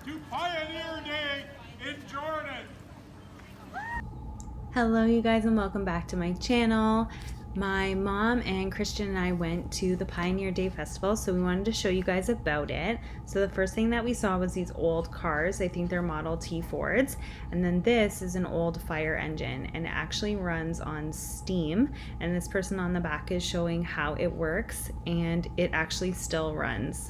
to Pioneer Day in Jordan. Hello you guys and welcome back to my channel. My mom and Christian and I went to the Pioneer Day Festival, so we wanted to show you guys about it. So the first thing that we saw was these old cars. I think they're Model T Fords. And then this is an old fire engine and it actually runs on steam. And this person on the back is showing how it works and it actually still runs.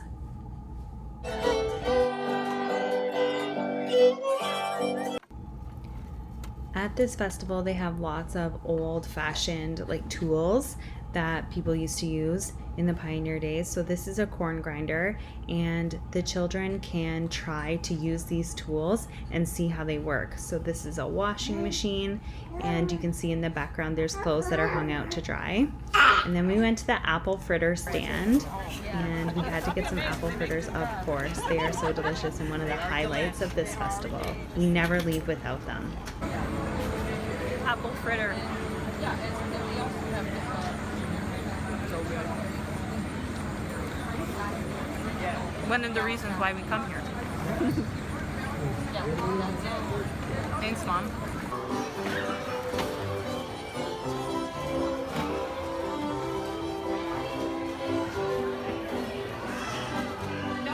At this festival, they have lots of old-fashioned like tools that people used to use in the pioneer days. So this is a corn grinder and the children can try to use these tools and see how they work. So this is a washing machine and you can see in the background there's clothes that are hung out to dry. And then we went to the apple fritter stand and we had to get some apple fritters, of course. They are so delicious and one of the highlights of this festival. We never leave without them. Apple fritter. One of the reasons why we come here. Thanks, Mom.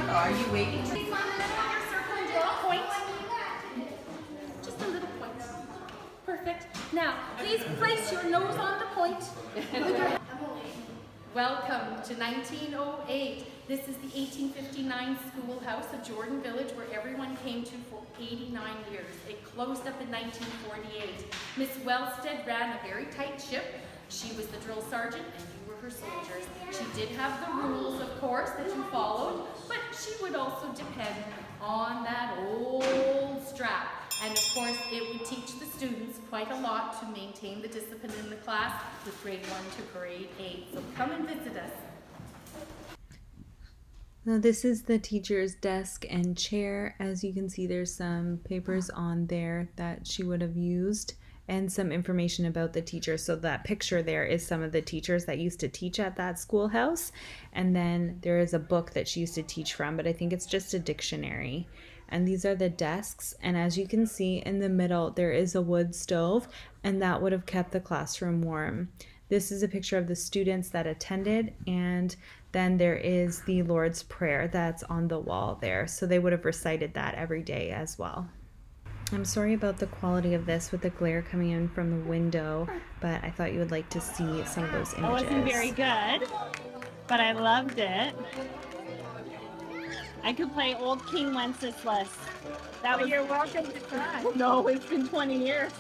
Are you waiting? Just a little point. Perfect. Now, please place your nose on the point. Welcome to 1908. This is the 1859 schoolhouse of Jordan Village where everyone came to for 89 years. It closed up in 1948. Miss Wellstead ran a very tight ship. She was the drill sergeant and you were her soldiers. She did have the rules, of course, that you followed, but she would also depend on that old strap. And of course, it would teach the students quite a lot to maintain the discipline in the class with grade 1 to grade 8. So come and visit us. Now this is the teacher's desk and chair. As you can see, there's some papers on there that she would have used and some information about the teacher. So that picture there is some of the teachers that used to teach at that schoolhouse. And then there is a book that she used to teach from, but I think it's just a dictionary. And these are the desks. And as you can see in the middle, there is a wood stove and that would have kept the classroom warm. This is a picture of the students that attended, and then there is the Lord's Prayer that's on the wall there. So they would have recited that every day as well. I'm sorry about the quality of this with the glare coming in from the window, but I thought you would like to see some of those images. It wasn't very good, but I loved it. I could play Old King Wenceslas. That was. You're welcome to try. No, it's been 20 years.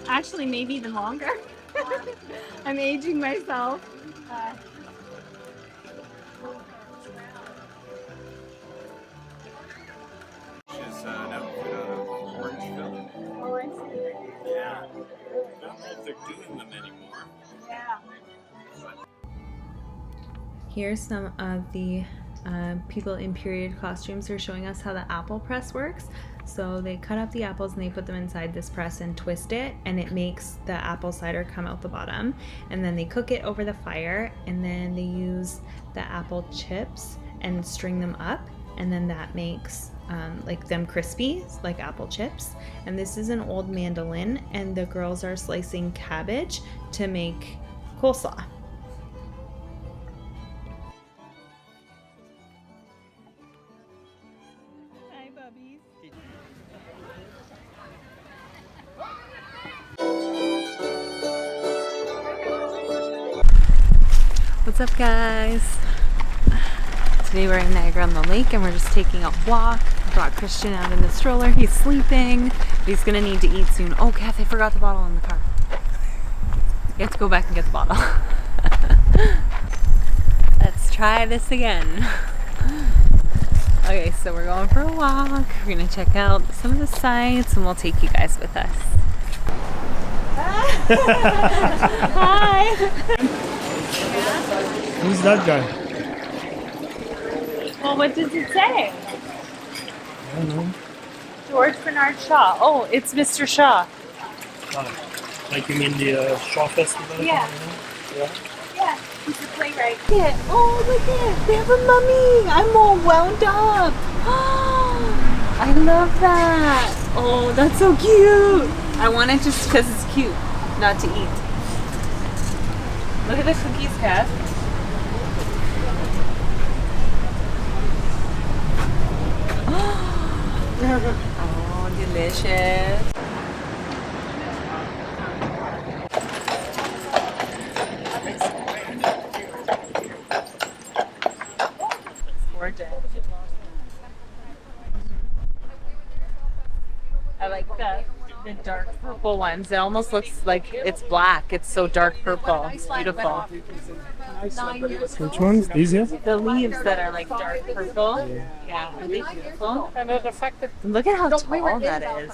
Actually, maybe even longer. I'm aging myself. Is an outfit out of Orangeville. Oh, I see. Yeah. I don't know if they're doing them anymore. Yeah. Here's some of the people in period costumes. They're showing us how the apple press works. So they cut up the apples and they put them inside this press and twist it, and it makes the apple cider come out the bottom. And then they cook it over the fire, and then they use the apple chips and string them up, and then that makes like them crispy, like apple chips. And this is an old mandolin, and the girls are slicing cabbage to make coleslaw. Hi, bubbies. What's up, guys? Today we're in Niagara on the lake and we're just taking a walk. I brought Christian out in the stroller. He's sleeping. He's gonna need to eat soon. Oh, Kath, I forgot the bottle in the car. You have to go back and get the bottle. Let's try this again. Okay, so we're going for a walk. We're gonna check out some of the sights and we'll take you guys with us. Hi! Who's that guy? Well, what does it say? I don't know. George Bernard Shaw. Oh, it's Mr. Shaw. Like you mean the Shaw Festival? Yeah. Yeah. Yeah. It's a playwright. Yeah. Oh, look at it. They have a mummy. I'm all wound up. I love that. Oh, that's so cute. I want it just because it's cute, not to eat. Look at the cookies, Kat. Oh, delicious. Gorgeous. I like the dark purple ones. It almost looks like it's black. It's so dark purple. It's beautiful. Which ones? These here? The leaves that are like dark purple. Yeah, are they beautiful? And it affected. Look at how tall that is.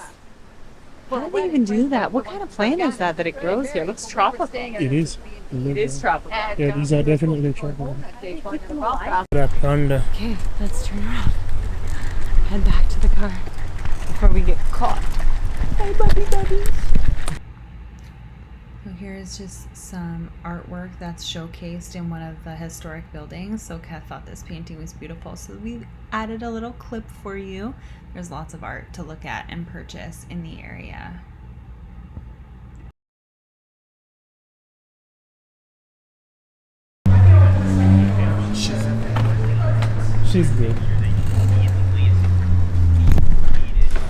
How do they even do that? What kind of plant is that it grows here? It looks tropical. It is. It is tropical. Yeah, these are definitely tropical. That panda. Okay, let's turn around. Head back to the car before we get caught. Hey, buddy. So here is just some artwork that's showcased in one of the historic buildings. So Kat thought this painting was beautiful, so we added a little clip for you. There's lots of art to look at and purchase in the area. She's good.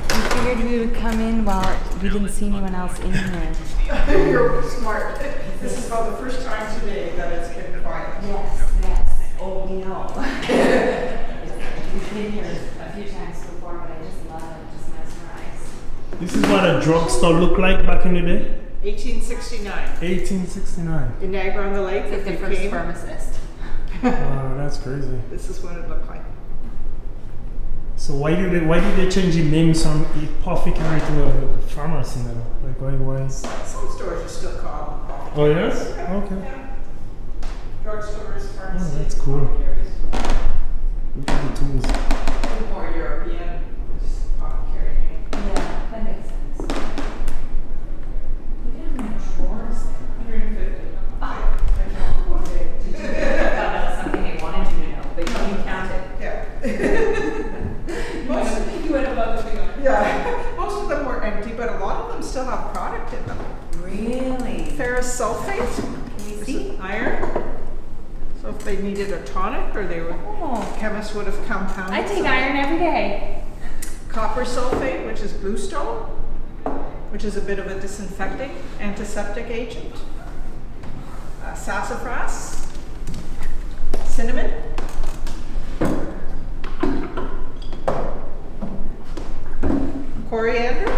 We figured we would come in while we didn't see anyone else in here. You're smart. This is about the first time today that it's been quiet. Yes. Oh, we know. We've been here a few times before, but I just love it. Just mesmerized. This is what a drugstore looked like back in the day? 1869 1869. in Niagara on the Lake. Like If the you first came, pharmacist. Wow, that's crazy. this is what it looked like. So why did they change the name from apothecary to a pharmacy now? Like why? Some stores are still called. Oh yes? Okay. Drugstores, Oh, pharmacies. that's cool. Look at the tools. More European, just apothecary name. Yeah, that makes sense. We have no drawers. 150. Did you found out something they wanted you to know, but you counted. Yeah. You went above and beyond. Yeah. Most of them were empty, but a lot of them still have product in them. Really? Ferrous sulfate. Can you This see? is iron. So if they needed a tonic, or they would, Oh, chemists would have compounded. I take some. iron every day. Copper sulfate, which is bluestone, which is a bit of a disinfecting, antiseptic agent. Sassafras, cinnamon, coriander.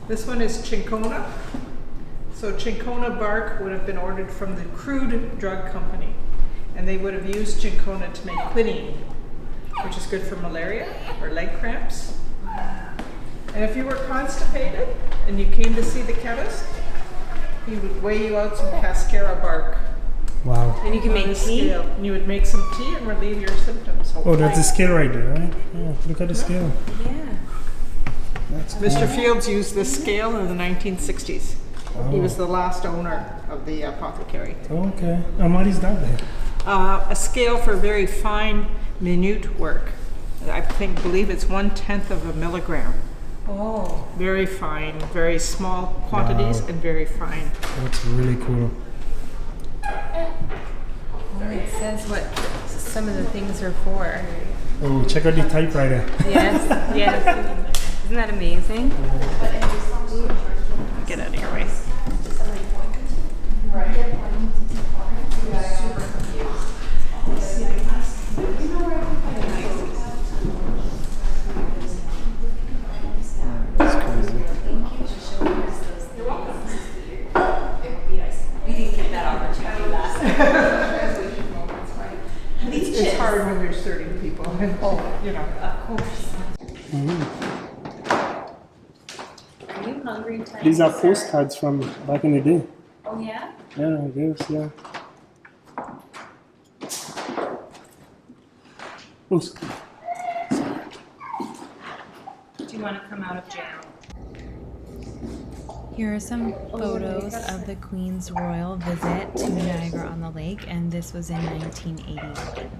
This one is cinchona. So cinchona bark would have been ordered from the crude drug company, and they would have used cinchona to make quinine, which is good for malaria or leg cramps. And if you were constipated and you came to see the chemist, he would weigh you out some cascara bark. Wow. And you can on make a tea. scale. And you would make some tea and relieve your symptoms. Oh, that's the scale right there, right? Yeah, look at the scale. Yeah. That's cool. Mr. Fields used this scale in the 1960s. He was Oh. the last owner of the apothecary. Okay. And what is that then? A scale for very fine, minute work. I believe it's 1/10 of a milligram. Oh. Very fine, very small quantities Wow. and very fine. That's really cool. Oh, it says what some of the things are for. Oh, check out the typewriter. Yes, yes. Isn't that amazing? Get out of your way. That's crazy. We didn't get that opportunity last time. It's hard when there's 30 people. You know. Of course. Mm. Are you hungry, Tiny? These are postcards from back in the day. Oh, yeah? Yeah, I guess, yeah. Oops. Do you want to come out of jail? Here are some photos of the Queen's royal visit to Niagara on the Lake, and this was in 1981.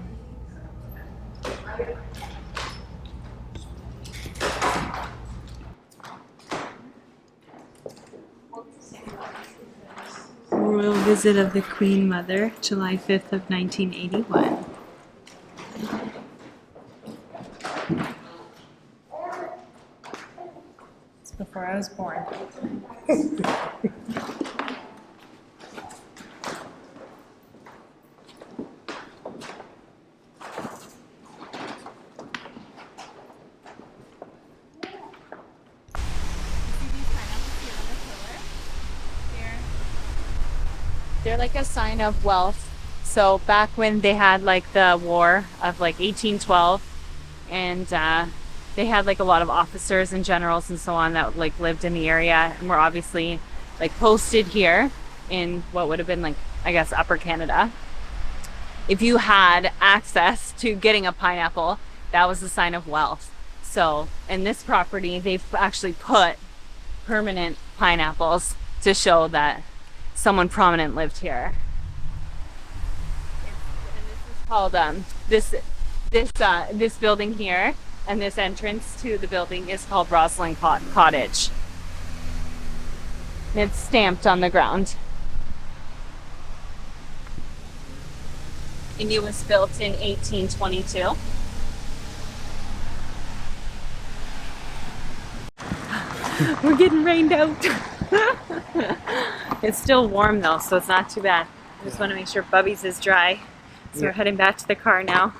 Royal visit of the Queen Mother, July 5th of 1981. It's before I was born. They're like a sign of wealth. So back when they had like the war of like 1812, and they had like a lot of officers and generals and so on that like lived in the area and were obviously like posted here in what would have been like, I guess, Upper Canada. If you had access to getting a pineapple, that was a sign of wealth. So in this property, they've actually put permanent pineapples to show that someone prominent lived here. And this is called this building here, and this entrance to the building is called Rosslyn Cottage. And it's stamped on the ground. And it was built in 1822. We're getting rained out. It's still warm though, so it's not too bad. I just want to make sure Bubby's is dry. So we're heading back to the car now.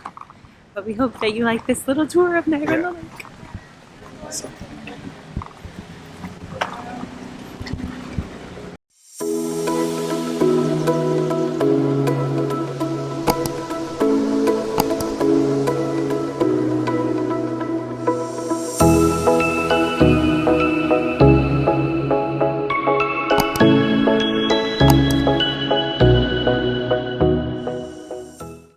But we hope that you like this little tour of Niagara on the Lake. Awesome.